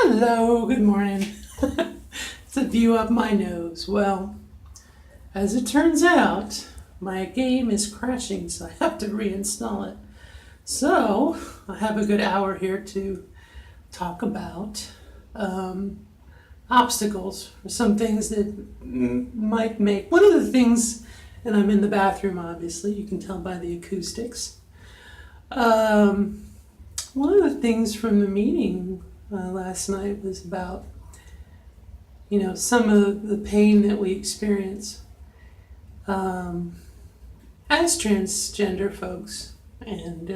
Hello, good morning. It's a view up my nose. Well, as it turns out, my game is crashing, so I have to reinstall it. So, I have a good hour here to talk about obstacles or some things that might make. One of the things, and I'm in the bathroom obviously, you can tell by the acoustics. Um, One of the things from the meeting last night was about, some of the pain that we experience as transgender folks. And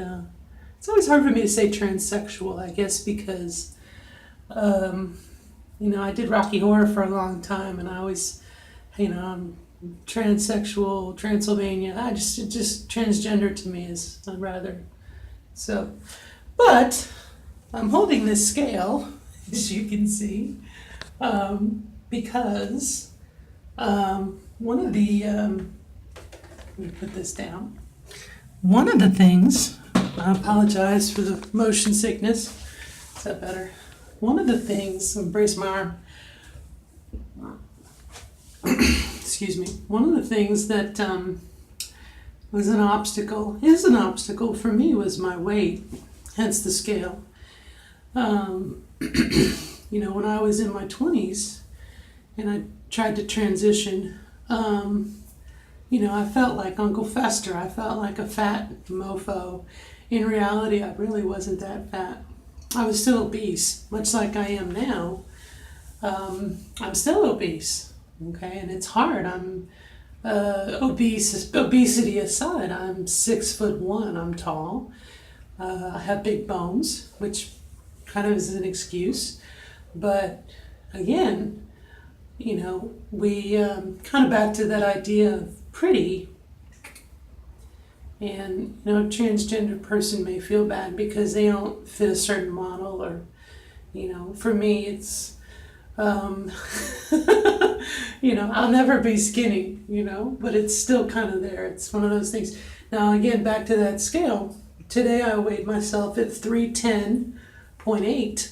it's always hard for me to say transsexual, I guess, because, I did Rocky Horror for a long time, and I always, I'm transsexual, Transylvania. Just transgender to me is, I'd rather. So, but I'm holding this scale, as you can see, because one of the, let me put this down. One of the things, I apologize for the motion sickness. Is that better? One of the things, embrace my arm. Excuse me. One of the things that is an obstacle for me was my weight, hence the scale. When I was in my 20s and I tried to transition, I felt like Uncle Fester. I felt like a fat mofo. In reality, I really wasn't that fat. I was still obese, much like I am now. I'm still obese, okay, and it's hard. I'm obesity aside, I'm 6'1". I'm tall. I have big bones, which kind of is an excuse. But again, we kind of back to that idea of pretty. And, a transgender person may feel bad because they don't fit a certain model or, for me, it's, I'll never be skinny, but it's still kind of there. It's one of those things. Now, again, back to that scale. Today I weighed myself at 310.8.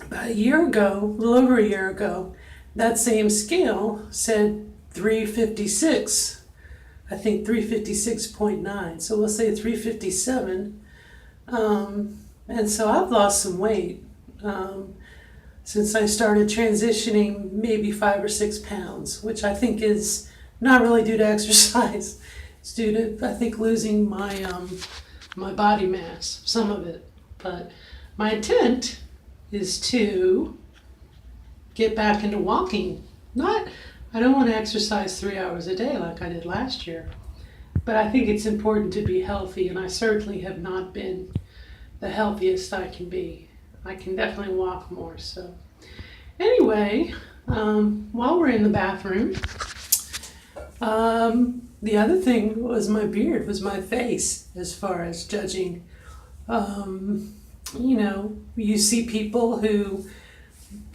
About a year ago, a little over a year ago, that same scale said 356. I think 356.9. So we'll say 357. And so I've lost some weight since I started transitioning, maybe 5 or 6 pounds, which I think is not really due to exercise. It's due to, I think, losing my body mass, some of it. But my intent is to get back into walking. I don't want to exercise 3 hours a day like I did last year, but I think it's important to be healthy, and I certainly have not been the healthiest I can be. I can definitely walk more. So anyway, while we're in the bathroom, the other thing was my beard, was my face, as far as judging. You see people who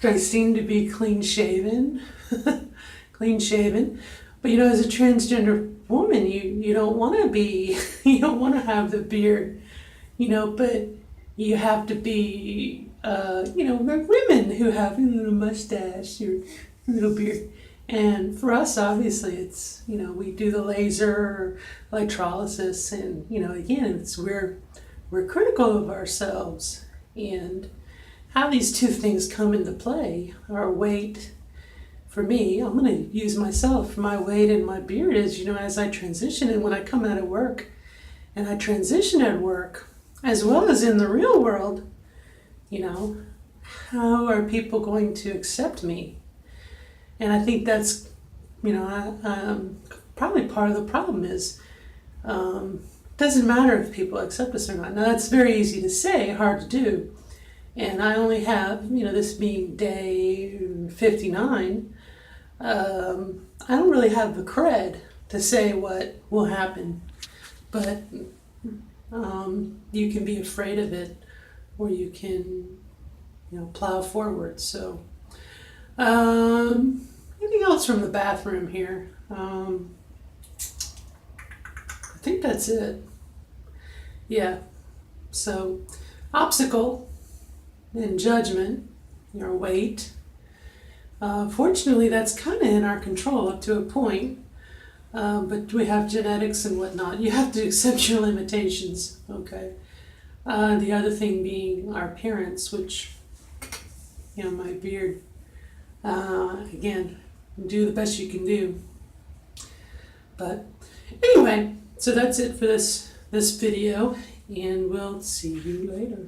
they seem to be clean shaven, but as a transgender woman, you don't want to be, you don't want to have the beard, but you have to be, like women who have a little mustache or a little beard. And for us, obviously, it's, we do the laser electrolysis, and, again, we're critical of ourselves and how these two things come into play. Our weight, for me, I'm going to use myself, my weight and my beard is, as I transition and when I come out of work and I transition at work, as well as in the real world, how are people going to accept me? And I think that's, probably part of the problem is, doesn't matter if people accept us or not. Now that's very easy to say, hard to do. And I only have, this being day 59, I don't really have the cred to say what will happen. But you can be afraid of it, or you can, plow forward. So, anything else from the bathroom here? I think that's it. Yeah. So obstacle in judgment, your weight. Fortunately, that's kind of in our control up to a point, but we have genetics and whatnot. You have to accept your limitations, okay? The other thing being our appearance, which, my beard, again, do the best you can do. But anyway, so that's it for this video, and we'll see you later.